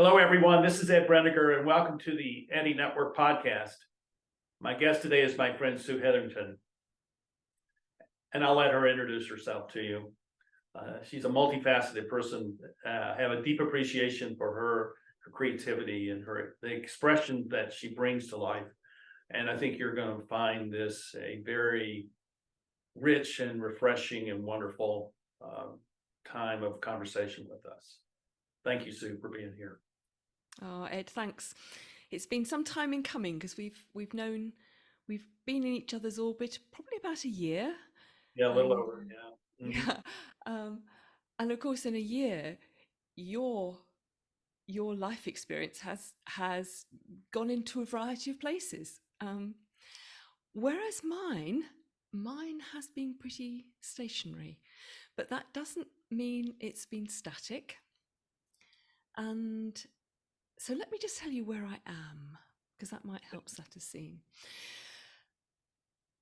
Hello, everyone. This is Ed Brenniger, and welcome to the Eddie Network podcast. My guest today is my friend Sue Heatherington, and I'll let her introduce herself to you. She's a multifaceted person. I have a deep appreciation for her creativity and the expression that she brings to life. And I think you're going to find this a very rich and refreshing and wonderful time of conversation with us. Thank you, Sue, for being here. Oh, Ed, thanks. It's been some time in coming because we've been in each other's orbit probably about a year. Yeah, a little And over. Yeah. Mm-hmm. yeah, and of course, in a year, your life experience has gone into a variety of places. Whereas mine has been pretty stationary, but that doesn't mean it's been static. And so let me just tell you where I am, because that might help set a scene.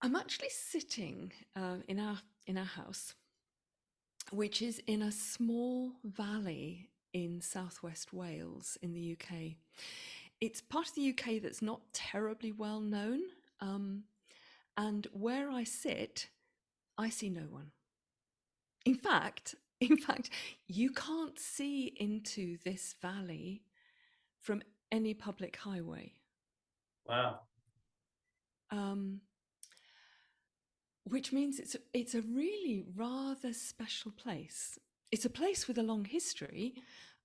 I'm actually sitting in our house, which is in a small valley in southwest Wales in the UK. It's part of the UK that's not terribly well known, and where I sit, I see no one. In fact, you can't see into this valley from any public highway. Wow. Which means it's a really rather special place. It's a place with a long history,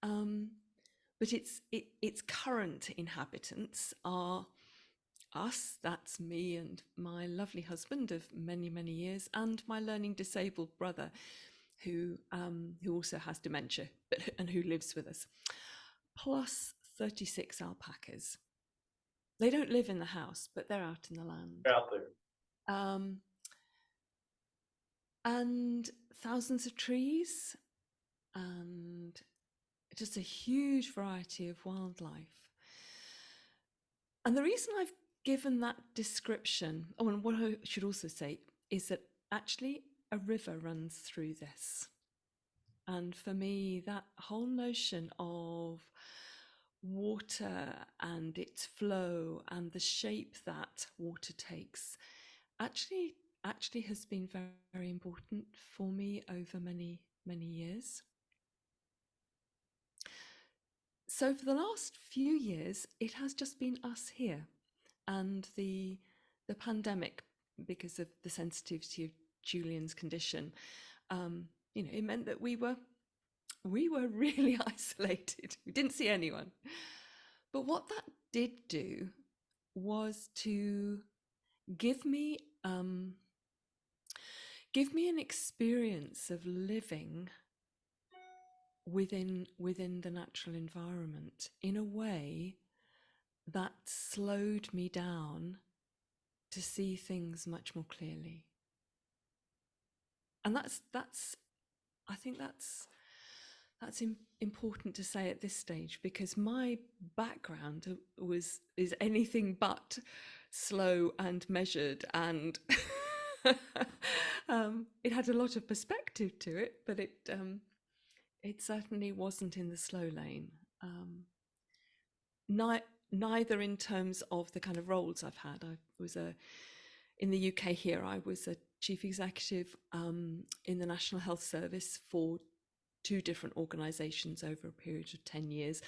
but its current inhabitants are us. That's me and my lovely husband of many years, and my learning disabled brother, who also has dementia, and who lives with us, plus 36 alpacas. They don't live in the house, but they're out in the land. Out there. And thousands of trees and just a huge variety of wildlife. And the reason I've given that description, oh, and what I should also say is that actually a river runs through this. And for me, that whole notion of water and its flow and the shape that water takes actually has been very, very important for me over many years. So for the last few years, it has just been us here, and the pandemic, because of the sensitivity of Julian's condition, it meant that we were really isolated. We didn't see anyone. But what that did do was to give me an experience of living within the natural environment in a way that slowed me down to see things much more clearly. And that's I think that's important to say at this stage, because my background is anything but slow and measured, and it had a lot of perspective to it, but it certainly wasn't in the slow lane. Neither in terms of the kind of roles I've had. In the UK here, I was a chief executive in the National Health Service for 2 different organisations over a period of 10 years.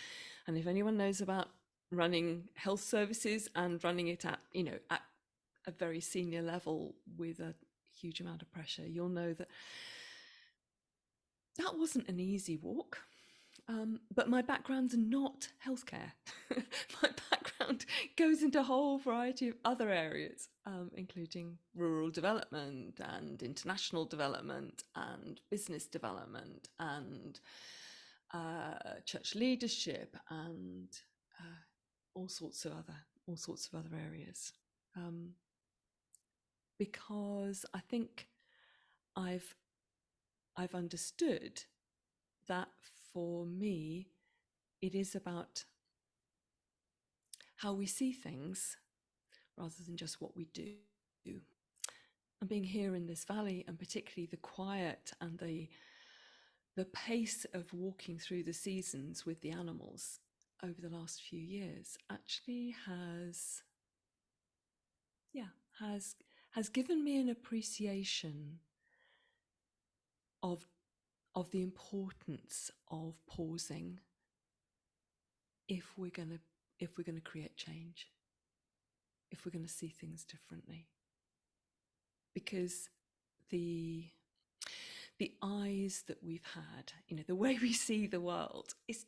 And if anyone knows about running health services and running it at a very senior level with a huge amount of pressure, you'll know that wasn't an easy walk. But my background's not healthcare. My background goes into a whole variety of other areas, including rural development and international development and business development and church leadership and all sorts of other areas. Because I think I've understood that for me, it is about how we see things rather than just what we do. And being here in this valley, and particularly the quiet and the pace of walking through the seasons with the animals, over the last few years actually has given me an appreciation of the importance of pausing if we're going to create change, if we're going to see things differently, because the eyes that we've had, the way we see the world is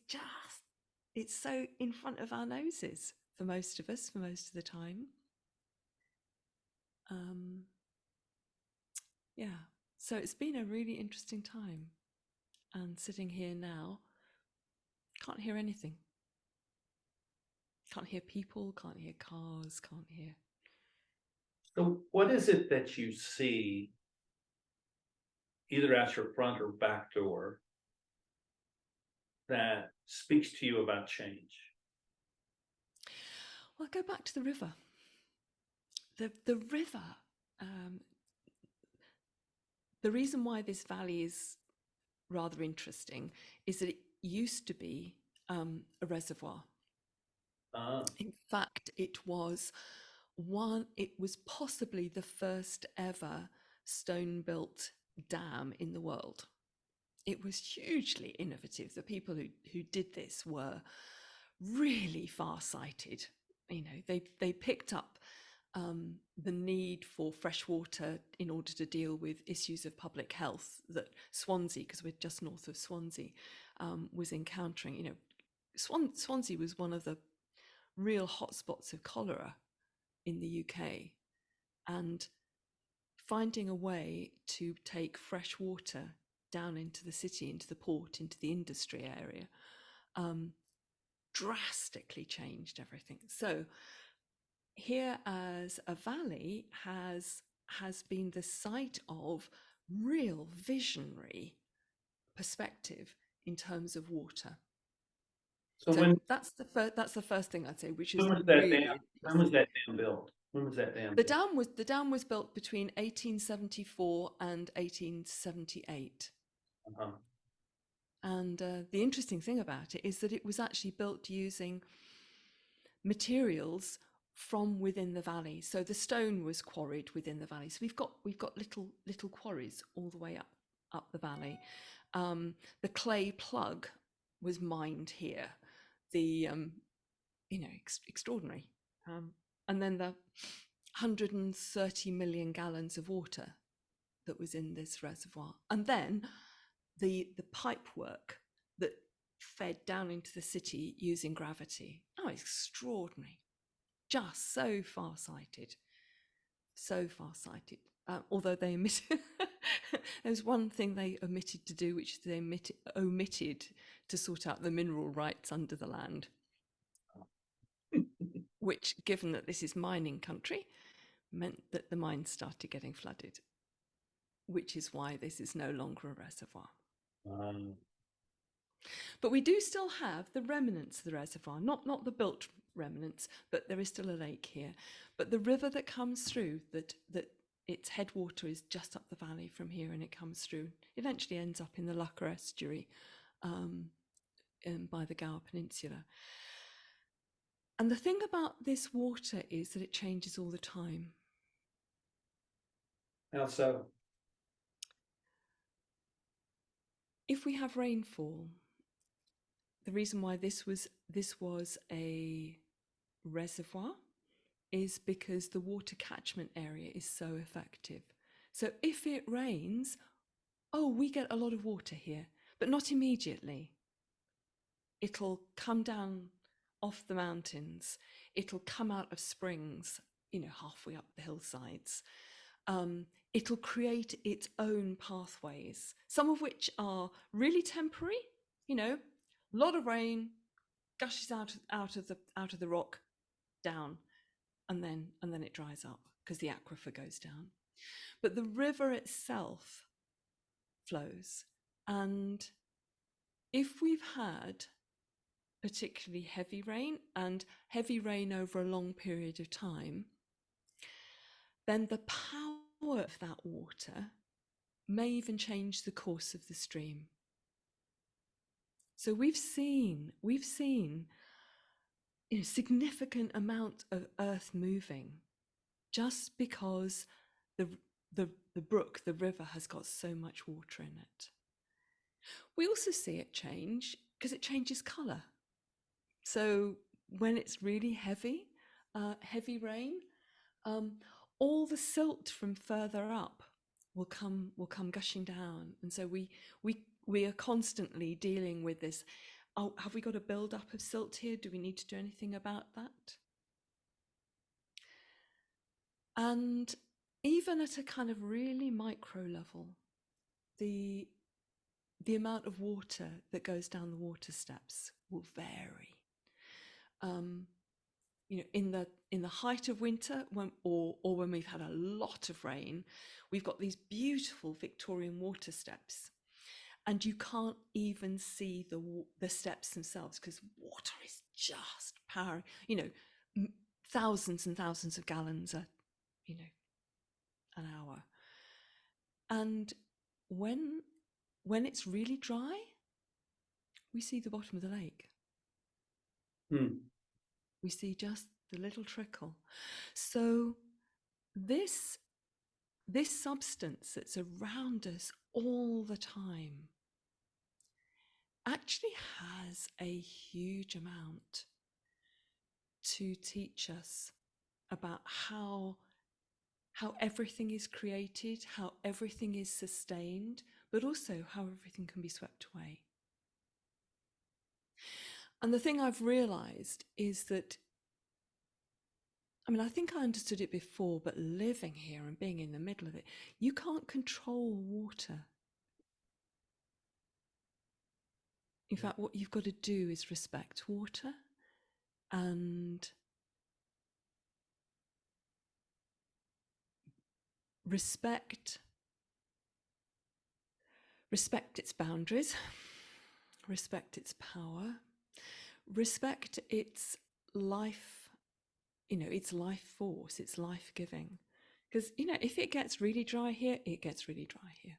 it's so in front of our noses for most of us for most of the time. Yeah, so it's been a really interesting time, and sitting here now, can't hear anything. Can't hear people, can't hear cars, can't hear. So what is it that you see either at your front or back door that speaks to you about change? Well, I'll go back to the river. The river, the reason why this valley is rather interesting is that it used to be a reservoir. In fact, it was possibly the first ever stone-built dam in the world. It was hugely innovative. The people who did this were really far-sighted. They picked up the need for fresh water in order to deal with issues of public health that Swansea, because we're just north of Swansea, was encountering. Swansea was one of the real hotspots of cholera in the UK, and finding a way to take fresh water down into the city, into the port, into the industry area, drastically changed everything. So here, as a valley, has been the site of real visionary perspective in terms of water. So that's the first thing I'd say, which is really when was that dam built? When was that dam? The dam was built between 1874 and 1878. Uh-huh. And the interesting thing about it is that it was actually built using materials from within the valley. So the stone was quarried within the valley. So we've got little quarries all the way up the valley. The clay plug was mined here. The extraordinary. And then the 130 million gallons of water that was in this reservoir, and then the pipe work that fed down into the city using gravity. Oh, extraordinary. Just so far-sighted. Although they omitted there's one thing they omitted to do, which they omitted to sort out the mineral rights under the land, which, given that this is mining country, meant that the mines started getting flooded, which is why this is no longer a reservoir. But we do still have the remnants of the reservoir, not the built remnants, but there is still a lake here. But the river that comes through, that its headwater is just up the valley from here, and it comes through, eventually ends up in the Lucker estuary by the Gower Peninsula. And the thing about this water is that it changes all the time. How so? If we have rainfall, the reason why this was a reservoir is because the water catchment area is so effective. So if it rains, we get a lot of water here, but not immediately. It'll come down off the mountains. It'll come out of springs, halfway up the hillsides. It'll create its own pathways, some of which are really temporary. A lot of rain gushes out of the rock down, and then it dries up because the aquifer goes down. But the river itself flows, and if we've had particularly heavy rain over a long period of time, then the power of that water may even change the course of the stream. So we've seen significant amount of earth moving just because the the brook, the river, has got so much water in it. We also see it change because it changes colour. So when it's really heavy rain, um, all the silt from further up will come gushing down, and so we are constantly dealing with this. Oh, have we got a build up of silt here? Do we need to do anything about that? And even at a kind of really micro level, the the amount of water that goes down the water steps will vary. Um, in the height of winter, or when we've had a lot of rain, we've got these beautiful Victorian water steps, and you can't even see the steps themselves because water is just powering. Thousands and thousands of gallons an hour, and when it's really dry, we see the bottom of the lake. We see just the little trickle. So this substance that's around us all the time actually has a huge amount to teach us about how everything is created, how everything is sustained, but also how everything can be swept away. And the thing I've realized is that, I think I understood it before, but living here and being in the middle of it, you can't control water. In fact, what you've got to do is respect water and respect its boundaries, respect its power, respect its life, its life force, its life giving. Because, if it gets really dry here, it gets really dry here.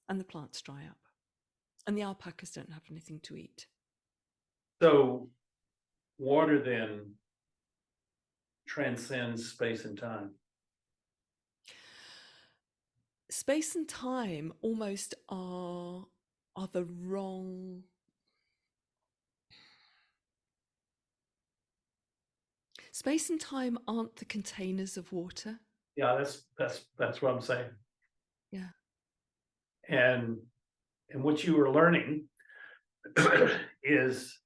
And the plants dry up. And the alpacas don't have anything to eat. So water then transcends space and time. Space and time almost are the wrong. Space and time aren't the containers of water. Yeah, that's what I'm saying. Yeah. And what you were learning is,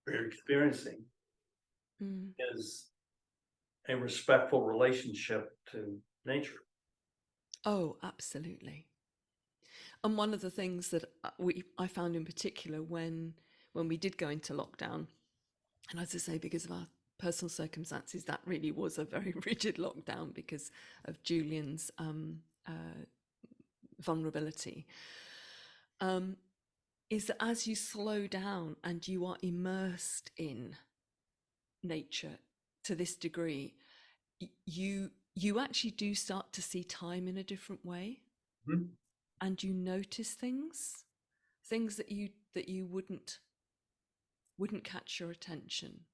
you're experiencing, is a respectful relationship to nature. Oh, absolutely. And one of the things that I found in particular when we did go into lockdown, and as I say, because of our personal circumstances, that really was a very rigid lockdown because of Julian's vulnerability, is that as you slow down and you are immersed in nature to this degree, you actually do start to see time in a different way. Mm-hmm. And you notice things that you wouldn't catch your attention.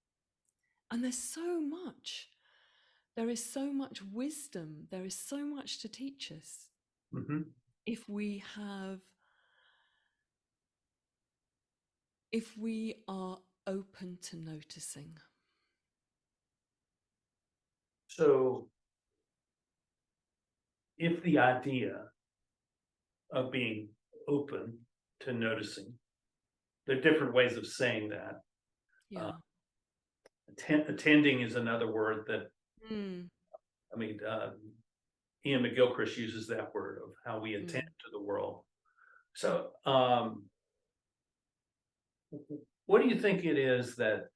And there is so much wisdom, there is so much to teach us. Mm-hmm. if we are open to noticing. So if the idea of being open to noticing, there are different ways of saying that. Yeah. Attending is another word that, Mm. Ian McGilchrist uses that word of how we attend to the world. So what do you think it is that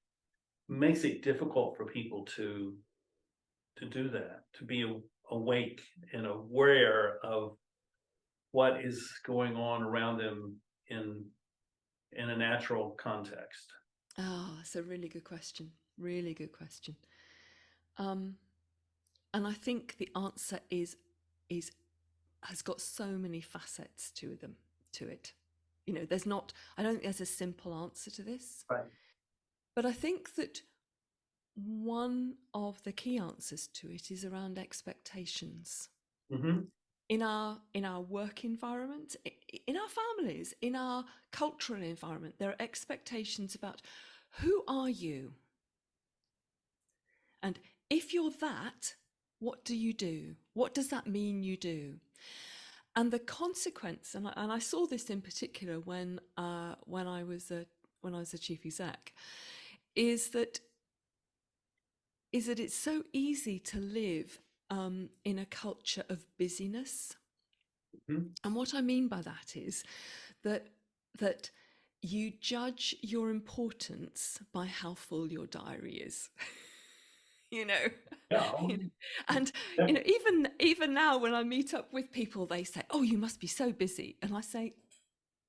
makes it difficult for people to do that, to be awake and aware of what is going on around them in a natural context? Oh, it's a really good question. Really good question. And I think the answer is has got so many facets to it. I don't think there's a simple answer to this. Right. But I think that one of the key answers to it is around expectations Mm-hmm. in our work environment, in our families, in our cultural environment. There are expectations about who are you, and if you're that, what do you do? What does that mean you do? And the consequence, and I saw this in particular when I was a chief exec, is that it's so easy to live in a culture of busyness. Mm-hmm. And what I mean by that is that that you judge your importance by how full your diary is. you know, Yeah. you know, and Yeah. even now when I meet up with people, they say, "Oh, you must be so busy," and I say,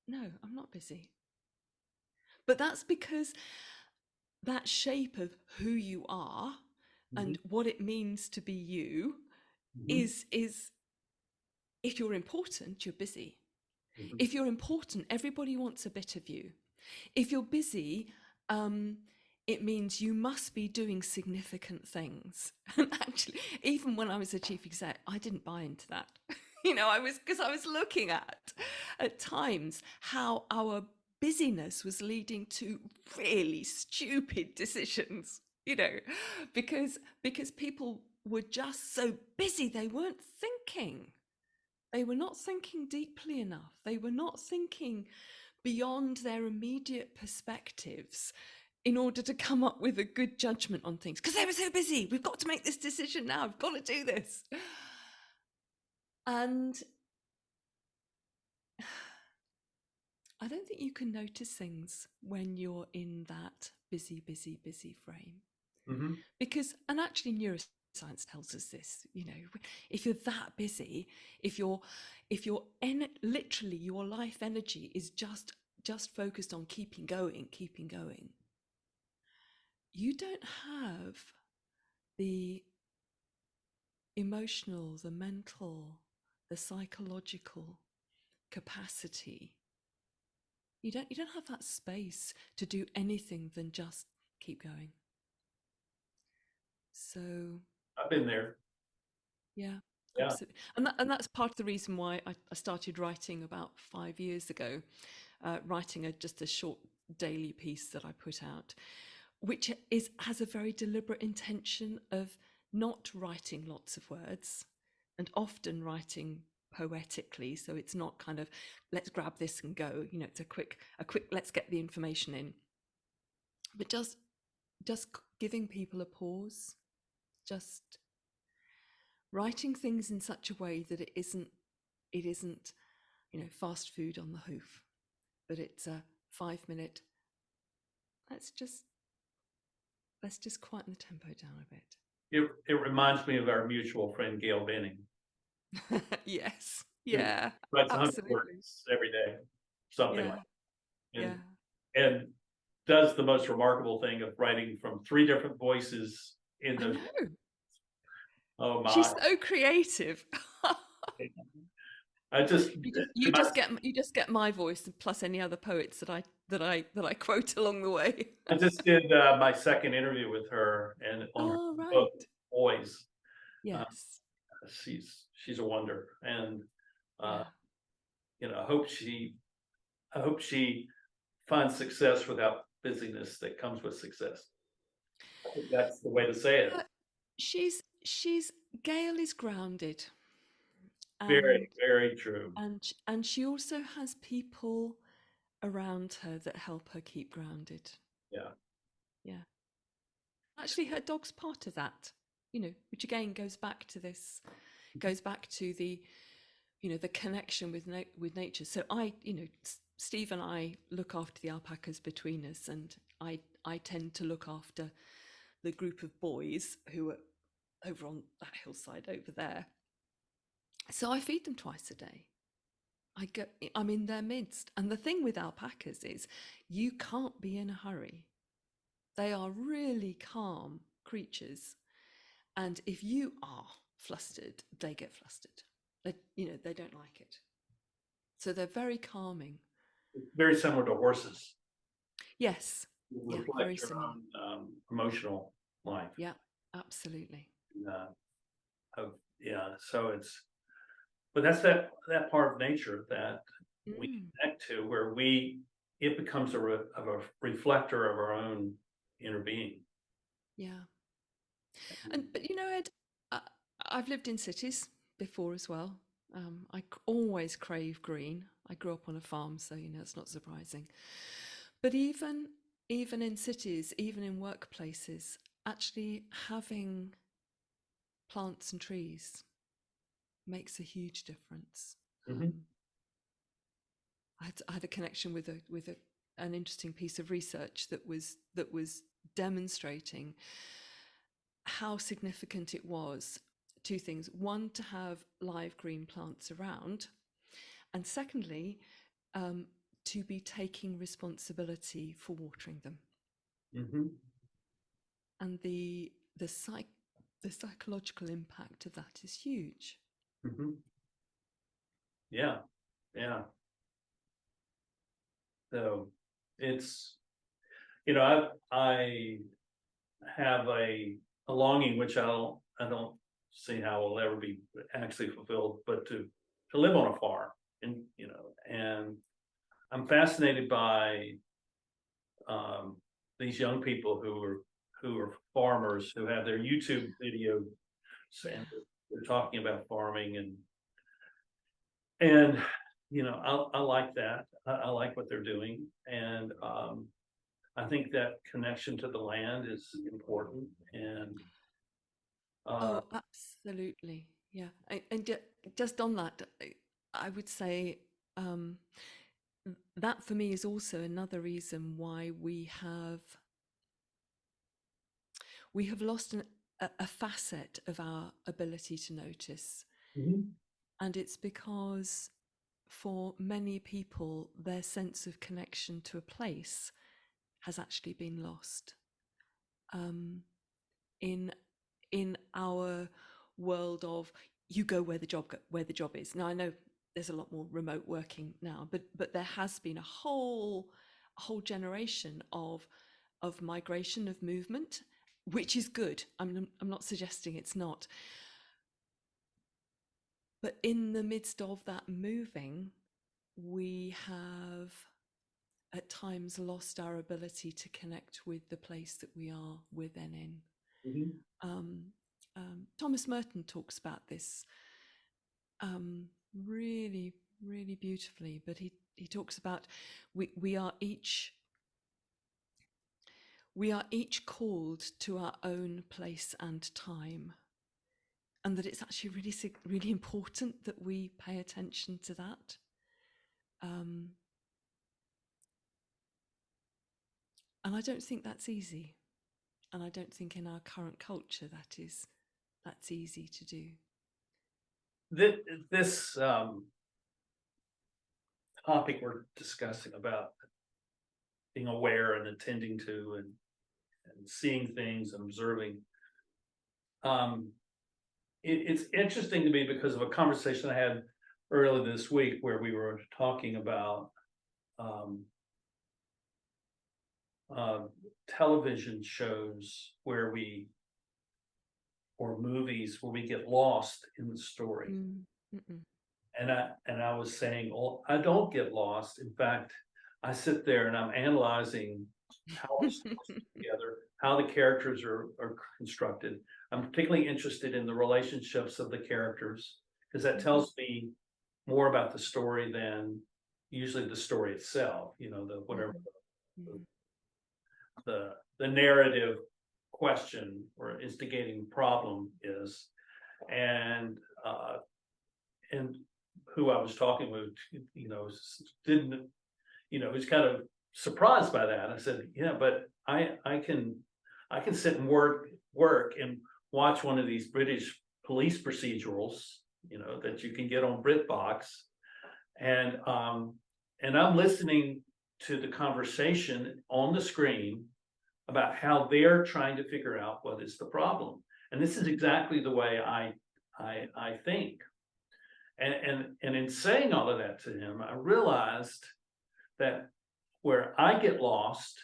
"No, I'm not busy." But that's because that shape of who you are Mm-hmm. and what it means to be you Mm-hmm. is if you're important, you're busy. Mm-hmm. If you're important, everybody wants a bit of you. If you're busy, um, it means you must be doing significant things. And actually, even when I was a chief exec, I didn't buy into that. I was because I was looking at times how our busyness was leading to really stupid decisions. Because people were just so busy they weren't thinking. They were not thinking deeply enough. They were not thinking beyond their immediate perspectives in order to come up with a good judgment on things because they were so busy. We've got to make this decision now. We've got to do this. And I don't think you can notice things when you're in that busy frame. Mm-hmm. And actually neuroscience tells us this, if you're that busy, if you're literally your life energy is just focused on keeping going, you don't have the emotional, the mental, the psychological capacity. You don't have that space to do anything than just keep going. So I've been there. yeah, Yeah. absolutely. And that's part of the reason why I started writing about 5 years ago, writing just a short daily piece that I put out, which has a very deliberate intention of not writing lots of words and often writing poetically. So it's not kind of let's grab this and go. It's a quick let's get the information in, but just giving people a pause, just writing things in such a way that it isn't fast food on the hoof, but it's a 5 minute. Let's just quieten the tempo down a bit. It reminds me of our mutual friend Gail Benning, Yes, who yeah, writes 100 absolutely, words every day, something yeah, like that. yeah. And does the most remarkable thing of writing from three different voices in I those. know, Oh she's my! so creative. I just You just get my voice plus any other poets that I quote along the way. I just did my second interview with her, and on her Oh right, book Boys. Uh, yes, she's a wonder, and uh, yeah. I hope she finds success without busyness that comes with success. I think that's the way to say it. Yeah, she's Gail is grounded, and Very, very true. and she also has people around her that help her keep grounded. Yeah. Yeah, actually, her dog's part of that. Which again goes back to the connection with nature. So Steve and I look after the alpacas between us, and I tend to look after the group of boys who are over on that hillside over there. So I feed them twice a day. I'm in their midst. And the thing with alpacas is you can't be in a hurry. They are really calm creatures. And if you are flustered, they get flustered. They don't like it. So they're very calming. Very similar to horses. Yes. Yeah, very reflect your similar. own emotional life. Yeah, absolutely. Uh, yeah, so but that's that part of nature that we Mm, connect to, where it becomes of a reflector of our own inner being. yeah. But Ed, I, I've lived in cities before as well. Always crave green. I grew up on a farm, so it's not surprising. But even in cities, even in workplaces, actually having plants and trees makes a huge difference. Hmm. I had a connection with an interesting piece of research that was demonstrating how significant it was. Two things: one, to have live green plants around, and secondly, um, to be taking responsibility for watering them. Hmm. And the psychological impact of that is huge. Hmm. Yeah, yeah. So it's, I have a longing, which I don't see how will ever be actually fulfilled, but to live on a farm, and I'm fascinated by these young people who are farmers, who have their YouTube videos, Yeah. and they're talking about farming, and I like that. I like what they're doing, and I think that connection to the land is important, and uh, Oh, absolutely. Yeah. Just on that, I would say um, that for me is also another reason why we have lost a facet of our ability to notice. mhm, And it's because for many people, their sense of connection to a place has actually been lost. Um, in in our world of you go where the job is. Now I know there's a lot more remote working now, but there has been a whole generation of migration, of movement, which is good. I'm not suggesting it's not, but in the midst of that moving, we have at times lost our ability to connect with the place that we are within in. mhm, um, Thomas Merton talks about this really, really beautifully, but he talks about we are each called to our own place and time, and that it's actually really important that we pay attention to that. Um, and I don't think that's easy, and I don't think in our current culture that's easy to do. this topic we're discussing about being aware and attending to, and seeing things and observing. Um, it's interesting to me because of a conversation I had earlier this week, where we were talking about um, uh, television shows or movies where we get lost in the story. Mm, mm-mm. And I was saying, well, I don't get lost. In fact, I sit there and I'm analyzing how the stories put together, how the characters are constructed. I'm particularly interested in the relationships of the characters, because that Mhm. tells me more about the story than usually the story itself. The whatever Mhm. Mhm. the narrative question or instigating problem is, and uh, and who I was talking with, didn't, was kind of surprised by that. I said, yeah, but I can sit and work and watch one of these British police procedurals, that you can get on BritBox, and I'm listening to the conversation on the screen about how they're trying to figure out what is the problem. And this is exactly the way I think. And in saying all of that to him, I realized that where I get lost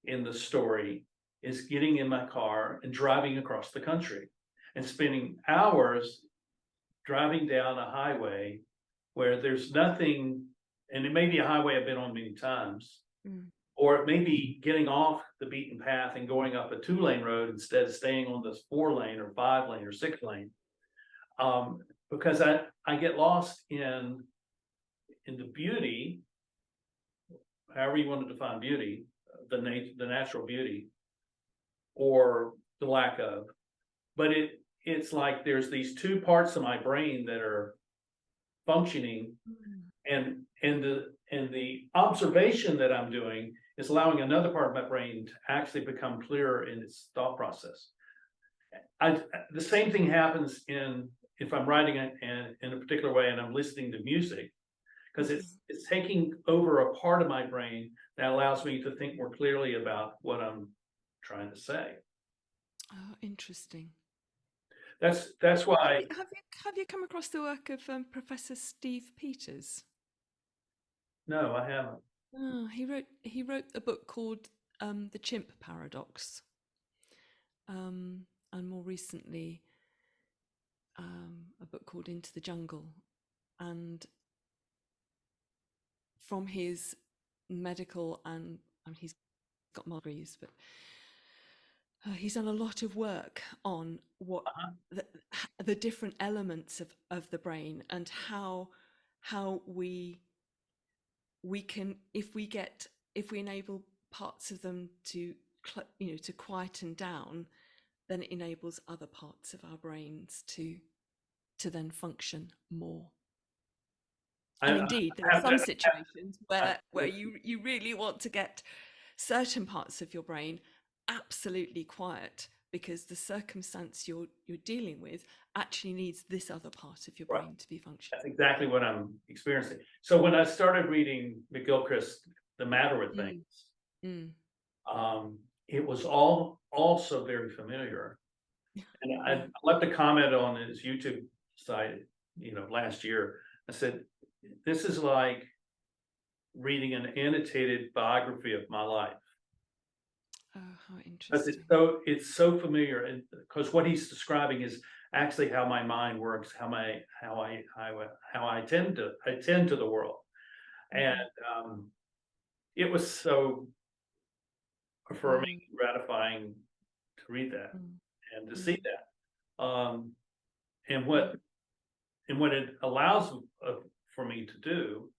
in the story is getting in my car and driving across the country and spending hours driving down a highway where there's nothing, and it may be a highway I've been on many times, or it may be getting off the beaten path and going up a 2-lane road instead of staying on this 4-lane or 5-lane or 6-lane. Because I get lost in the beauty, however you want to define beauty, the natural beauty, or the lack of. But it's like there's these two parts of my brain that are functioning, and the observation that I'm doing is allowing another part of my brain to actually become clearer in its thought process. The same thing happens if I'm writing in a particular way and I'm listening to music, because it's taking over a part of my brain that allows me to think more clearly about what I'm trying to say. Oh, interesting. That's why. Have you come across the work of Professor Steve Peters? No, I haven't. Oh, he wrote a book called The Chimp Paradox, and more recently a book called Into the Jungle. And from his medical and he's got more degrees, but he's done a lot of work on what the different elements of the brain and how we can, if we enable parts of them to to quieten down, then it enables other parts of our brains to then function more. And indeed, there are some situations where you really want to get certain parts of your brain absolutely quiet, because the circumstance you're dealing with actually needs this other part of your brain to be functioning. That's exactly what I'm experiencing. So when I started reading McGilchrist, The Matter with Things, it was all also very familiar. And I left a comment on his YouTube site, last year. I said, this is like reading an annotated biography of my life. Oh, how interesting. It's so familiar, and because what he's describing is actually how my mind works, how I tend to the world. And it was so affirming, gratifying to read that and to see that. And what it allows for me to do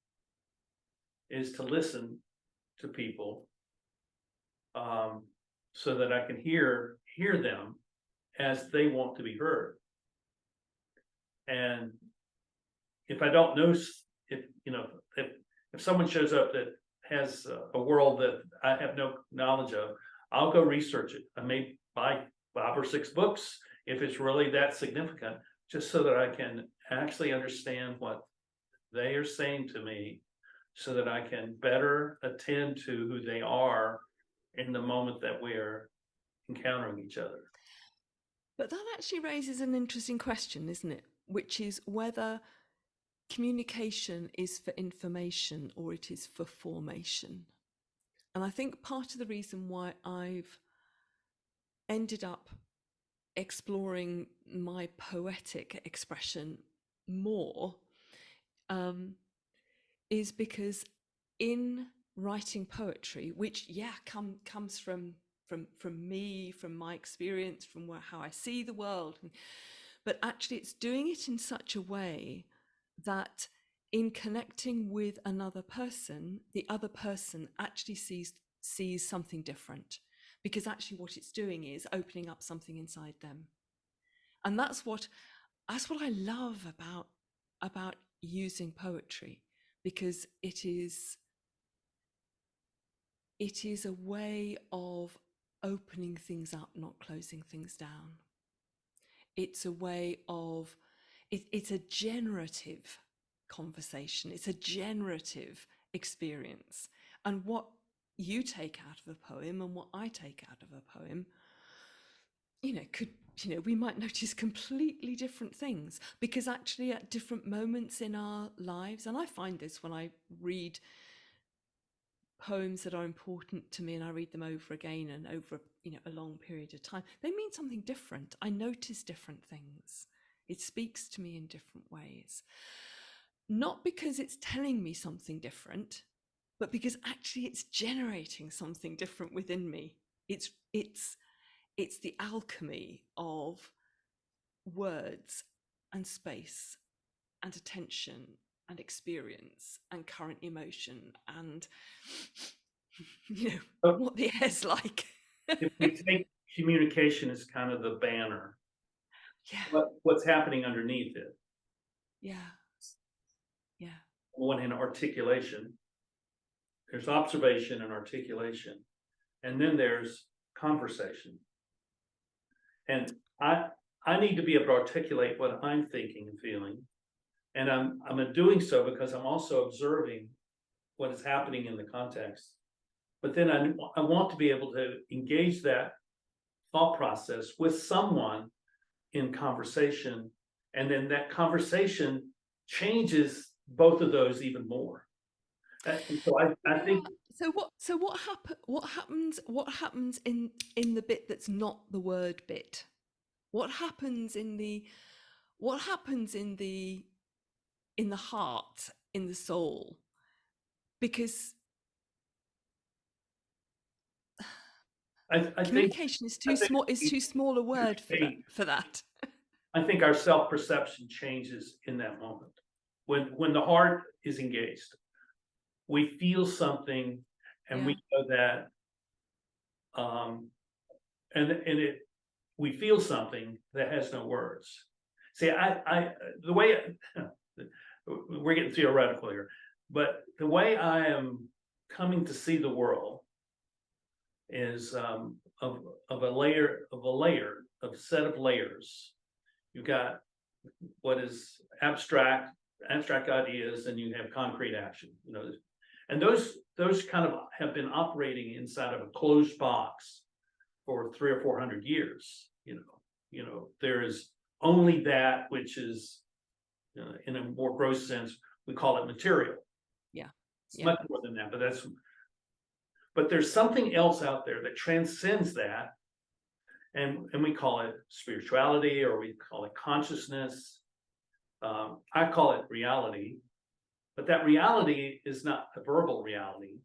is to listen to people, so that I can hear them as they want to be heard. And if I don't know, if someone shows up that has a world that I have no knowledge of, I'll go research it. I may buy 5 or 6 books if it's really that significant, just so that I can actually understand what they are saying to me, so that I can better attend to who they are in the moment that we are encountering each other. But that actually raises an interesting question, isn't it? Which is whether communication is for information or it is for formation. And I think part of the reason why I've ended up exploring my poetic expression more is because in writing poetry, which comes from me, from my experience, from how I see the world, but actually it's doing it in such a way that in connecting with another person, the other person actually sees something different, because actually what it's doing is opening up something inside them. And that's what I love about using poetry, because it is a way of opening things up, not closing things down. It's a way of, it's a generative conversation. It's a generative experience. And what you take out of a poem and what I take out of a poem, we might notice completely different things, because actually at different moments in our lives, and I find this when I read poems that are important to me and I read them over again and over, a long period of time, they mean something different. I notice different things. It speaks to me in different ways. Not because it's telling me something different, but because actually it's generating something different within me. It's the alchemy of words and space and attention and experience and current emotion and So what the air's like. if we take communication as kind of the banner, Yeah, what's happening underneath it? yeah, yeah, One in articulation, there's observation and articulation, and then there's conversation. And I need to be able to articulate what I'm thinking and feeling. And I'm doing so because I'm also observing what is happening in the context. But then I want to be able to engage that thought process with someone in conversation. And then that conversation changes both of those even more. And so I think. So what happens in the bit that's not the word bit? What happens in the heart, in the soul? Because I communication is too small a word for that. I think our self-perception changes in that moment. When the heart is engaged, we feel something and we know that we feel something that has no words. See, the way we're getting theoretical here, but the way I am coming to see the world is of a set of layers. You've got what is abstract ideas, and you have concrete action. And those kind of have been operating inside of a closed box for 300 or 400 years. There is only that which is, in a more gross sense, we call it material. Yeah, it's much more than that, but there's something else out there that transcends that, and we call it spirituality, or we call it consciousness. I call it reality, but that reality is not a verbal reality.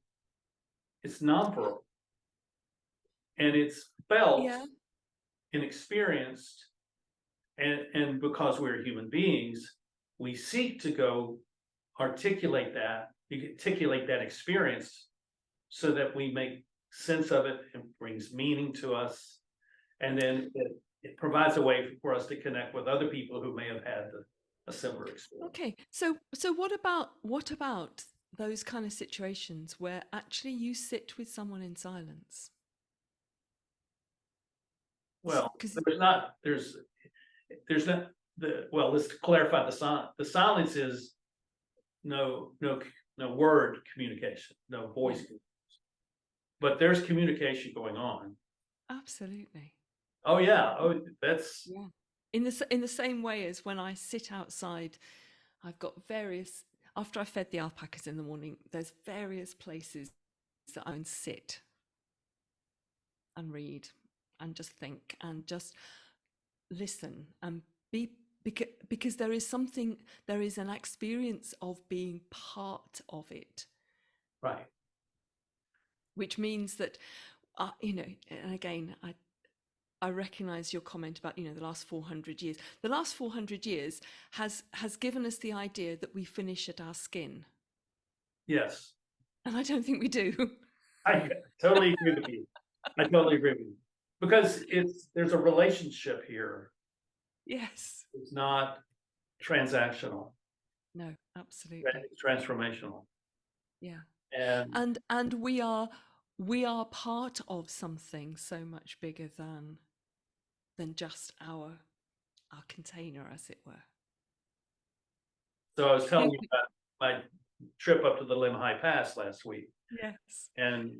It's nonverbal, and it's felt and experienced, and because we're human beings, we seek to go articulate that experience so that we make sense of it and brings meaning to us, and then it provides a way for us to connect with other people who may have had a similar experience. Okay, so what about those kind of situations where actually you sit with someone in silence? Well, let's clarify the silence. The silence is no word communication, no voice communication. But there's communication going on. Absolutely. Oh yeah. Oh, that's in the same way as when I sit outside, I've got various, after I fed the alpacas in the morning, there's various places that I can sit and read and just think and just listen and be, because there is an experience of being part of it. Right. Which means that, and again, I recognize your comment about, the last 400 years. The last 400 years has given us the idea that we finish at our skin. Yes. And I don't think we do. I totally agree with you. Because there's a relationship here. Yes. It's not transactional. No, absolutely. It's transformational. Yeah. And we are part of something so much bigger than just our container, as it were. So I was telling you about my trip up to the Lim High Pass last week. Yes. And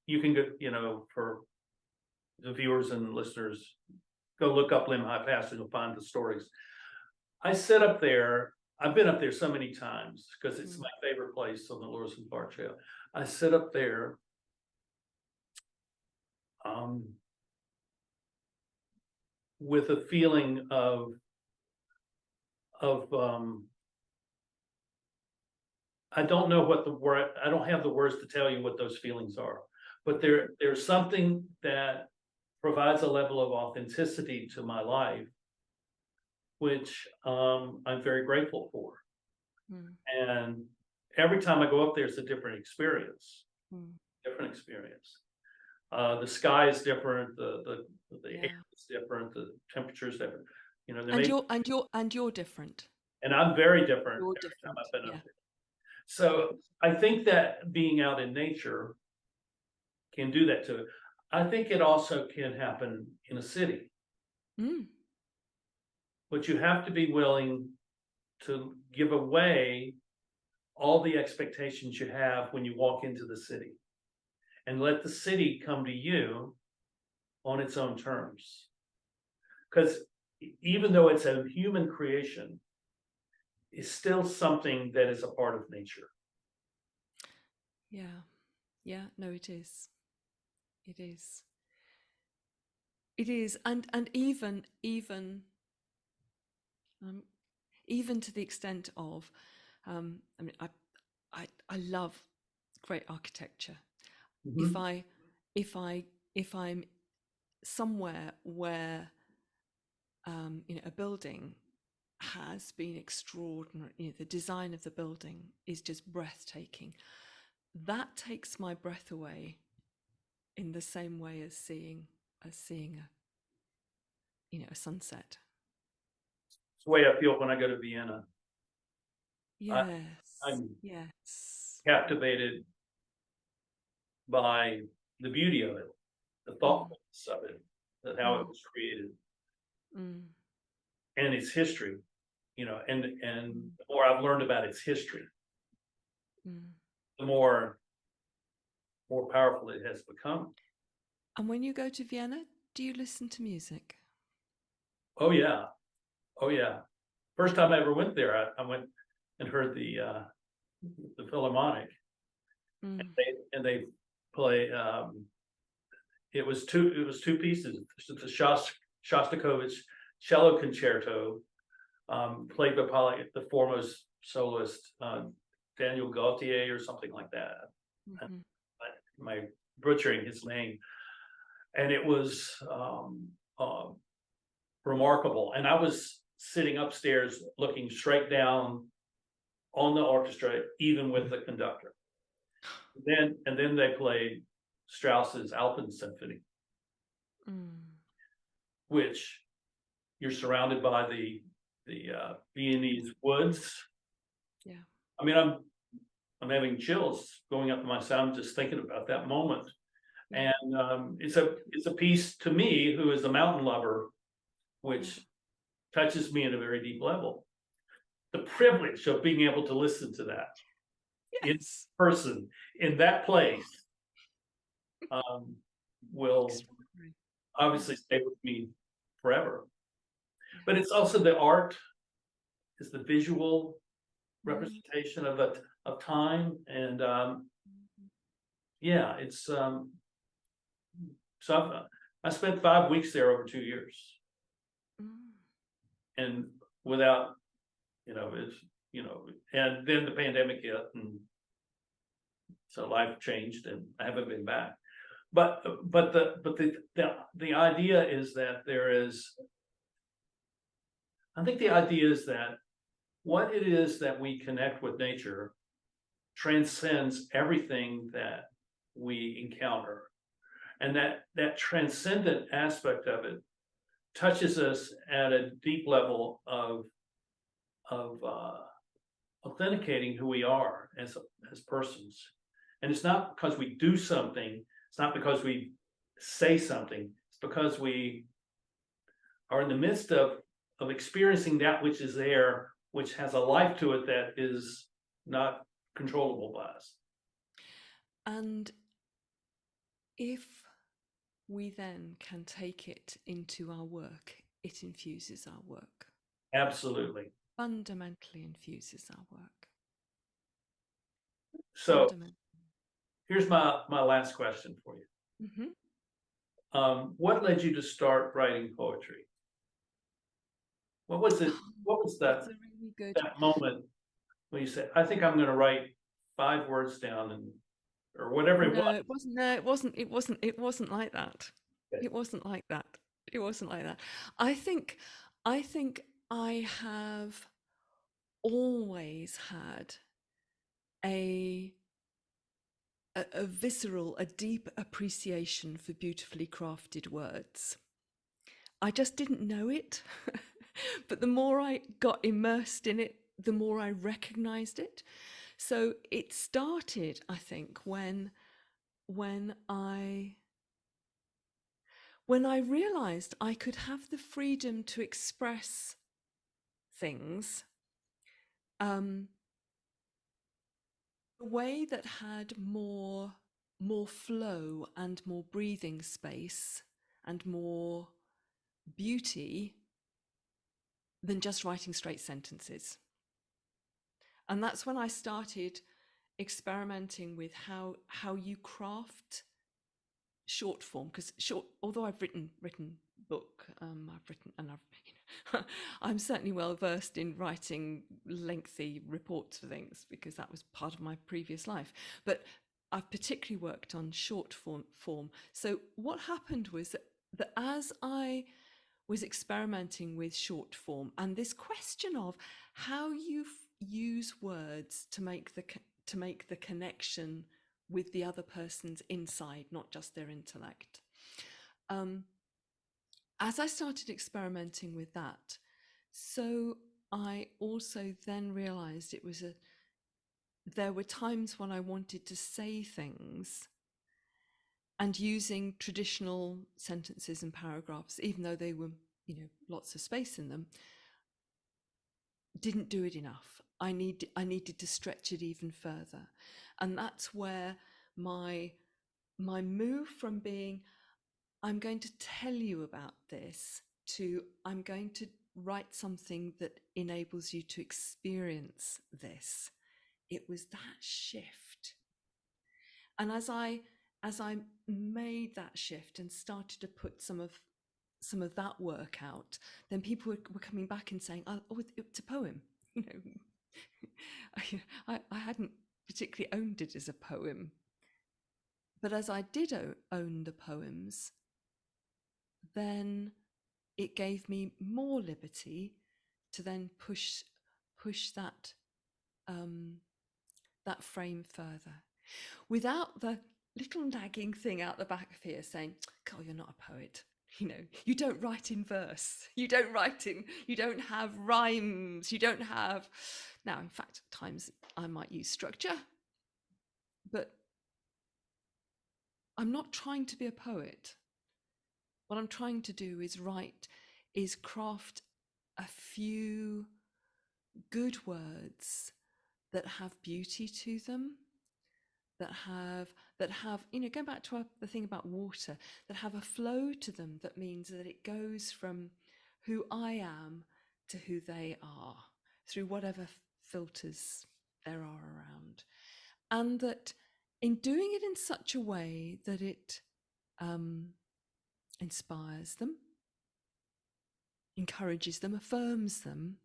you can go, for the viewers and listeners, go look up Lim High Pass and you'll find the stories. I sit up there. I've been up there so many times because it's Mm. my favorite place on the Lewis and Clark Trail. I sit up there, um, with a feeling of I don't know what the word, I don't have the words to tell you what those feelings are, but there's something that provides a level of authenticity to my life, which I'm very grateful for. Mm. And every time I go up there, it's a different experience. Mm. Different experience. The sky is different. The air Yeah. is different. The temperature is different. You know, And you're different. and I'm very different You're every time different. I've been up Yeah. there. So I think that being out in nature can do that to it. I think it also can happen in a city, Mm. but you have to be willing to give away all the expectations you have when you walk into the city and let the city come to you on its own terms. Because even though it's a human creation, it's still something that is a part of nature. Yeah. Yeah. No, it is. It is. It is. And um, even to the extent of, I mean, I love great architecture. If Mhm. I if I if I'm somewhere where a building has been extraordinary, the design of the building is just breathtaking. That takes my breath away in the same way as seeing a sunset. It's the way I feel when I go to Vienna. I, Yes, I'm yes. captivated by the beauty of it, the Mm, thoughtfulness of it, that how it mm, was created, mm, and its history. And mm, the more I've learned about its history, mm. the more powerful it has become. And when you go to Vienna, do you listen to music? Oh yeah, oh yeah. First time I ever went there, I went and heard the Philharmonic, Mm, and they play. It was two pieces. The Shostakovich cello concerto, played by probably the foremost soloist, Daniel Gaultier or something like that. mhm, Am I butchering his name? And it was remarkable. And I was sitting upstairs looking straight down on the orchestra, even with the conductor. And then they played Strauss's Alpen Symphony, mm. which you're surrounded by the Viennese woods. Yeah. I mean, I'm having chills going up my spine just thinking about that moment. Yeah. And it's a piece to me, who is a mountain lover, Yeah. which touches me at a very deep level. The privilege of being able to listen to that in Yes. person in that place, um, will Extraordinary. Yeah. obviously stay with me forever. Yeah. But it's also the art, is the visual Mm, representation of time, and mhm, yeah, it's so I spent 5 weeks there over 2 years, mm. and without, it's, and then the pandemic hit, and so life changed, and I haven't been back. But the idea is that I think the idea is that what it is that we connect with nature transcends everything that we encounter, and that transcendent aspect of it touches us at a deep level of authenticating who we are as persons. And it's not because we do something, it's not because we say something, it's because we are in the midst of experiencing that which is there, which has a life to it that is not controllable by us. And if we then can take it into our work, it infuses our work. Absolutely. fundamentally infuses our work. So here's my last question for you. What led you to start writing poetry? What was it? What was That's a really good that moment when you said, "I think I'm going to write 5 words down," and or whatever it was? No, it wasn't. No, it wasn't. It wasn't. It wasn't like that. Okay. It wasn't like that. It wasn't like that. I think. I think I have always had a a visceral, a deep appreciation for beautifully crafted words. I just didn't know it. But the more I got immersed in it, the more I recognized it. So it started, I think, when I realized I could have the freedom to express things a way that had more flow and more breathing space and more beauty than just writing straight sentences. And that's when I started experimenting with how you craft short form, because although I've written book, I'm certainly well versed in writing lengthy reports for things because that was part of my previous life, but I've particularly worked on short form. So what happened was that as I was experimenting with short form and this question of how you use words to make the connection with the other person's inside, not just their intellect. As I started experimenting with that, so I also then realized there were times when I wanted to say things and using traditional sentences and paragraphs, even though they were, lots of space in them, didn't do it enough. I needed to stretch it even further. And that's where my move from being, I'm going to tell you about this, to I'm going to write something that enables you to experience this. It was that shift. And as I made that shift and started to put some of that work out, then people were coming back and saying, "Oh, it's a poem." I hadn't particularly owned it as a poem, but as I did own the poems, then it gave me more liberty to then push that that frame further, without the little nagging thing out the back of here saying, "God, you're not a poet. You don't write in verse. You don't have rhymes. You don't have." Now, in fact, at times I might use structure, but I'm not trying to be a poet. What I'm trying to do is craft a few good words that have beauty to them, that have going back to the thing about water, that have a flow to them, that means that it goes from who I am to who they are through whatever filters there are around, and that in doing it in such a way that it inspires them, encourages them, affirms them.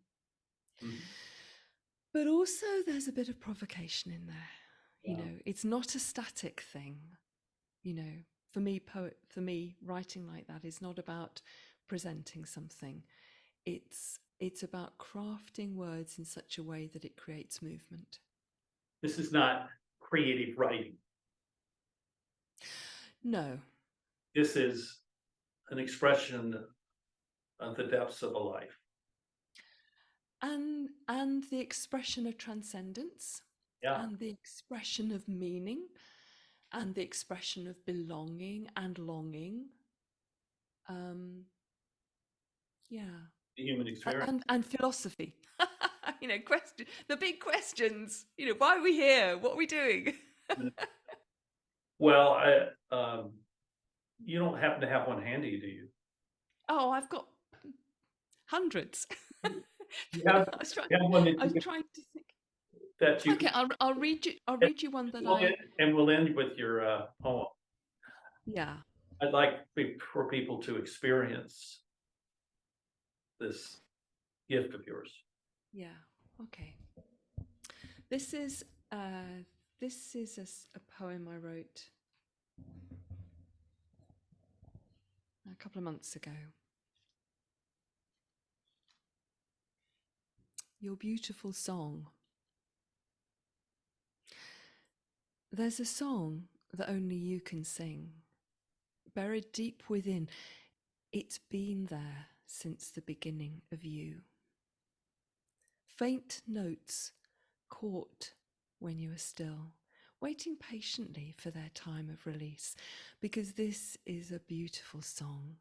Mm-hmm. But also there's a bit of provocation in there. Yeah. It's not a static thing. For me, writing like that is not about presenting something. It's about crafting words in such a way that it creates movement. This is not creative writing. No. This is an expression of the depths of a life. And the expression of transcendence. Yeah. And the expression of meaning, and the expression of belonging and longing. Yeah. The human experience. And philosophy. The big questions. Why are we here? What are we doing? Well, you don't happen to have one handy, do you? Oh, I've got hundreds. You have, I was trying. you have one I was trying to think. that you Okay, I'll read you. I'll read you one that and we'll end with your poem. Yeah. I'd like for people to experience this gift of yours. Yeah. Okay. This is uh, this is a poem I wrote a couple of months ago. Your beautiful song. There's a song that only you can sing, buried deep within. It's been there since the beginning of you. Faint notes caught when you are still, waiting patiently for their time of release, because this is a beautiful song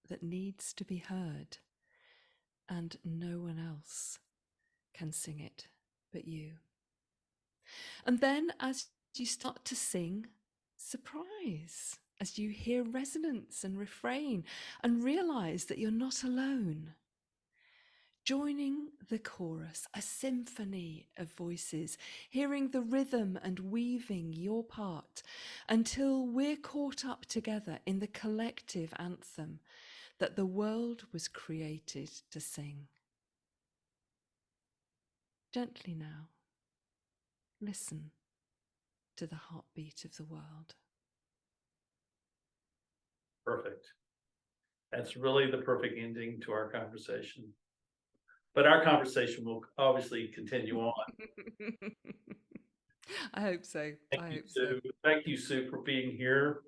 that needs to be heard, and no one else can sing it but you. And then as you start to sing, surprise as you hear resonance and refrain and realize that you're not alone. Joining the chorus, a symphony of voices, hearing the rhythm and weaving your part until we're caught up together in the collective anthem that the world was created to sing. Gently now, listen to the heartbeat of the world. Perfect. That's really the perfect ending to our conversation. But our conversation will obviously continue on. I hope so. Thank I you, hope so. Sue. Thank you, Sue, for being here.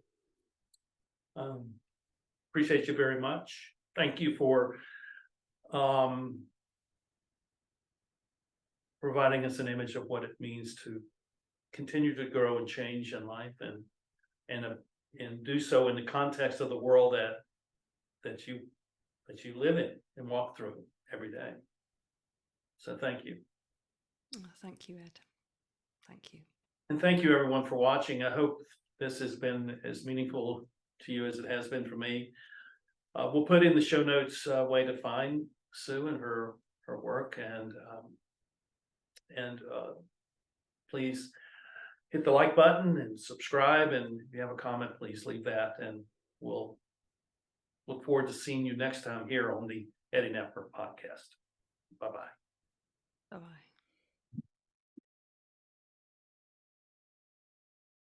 Appreciate you very much. Thank you for providing us an image of what it means to continue to grow and change in life, and do so in the context of the world that you live in and walk through every day. So thank you. Oh, thank you, Ed. Thank you. And thank you everyone for watching. I hope this has been as meaningful to you as it has been for me. We'll put in the show notes way to find Sue and her work, and please hit the like button and subscribe. And if you have a comment, please leave that, and we'll look forward to seeing you next time here on the Eddie Network podcast. Bye-bye. Bye-bye.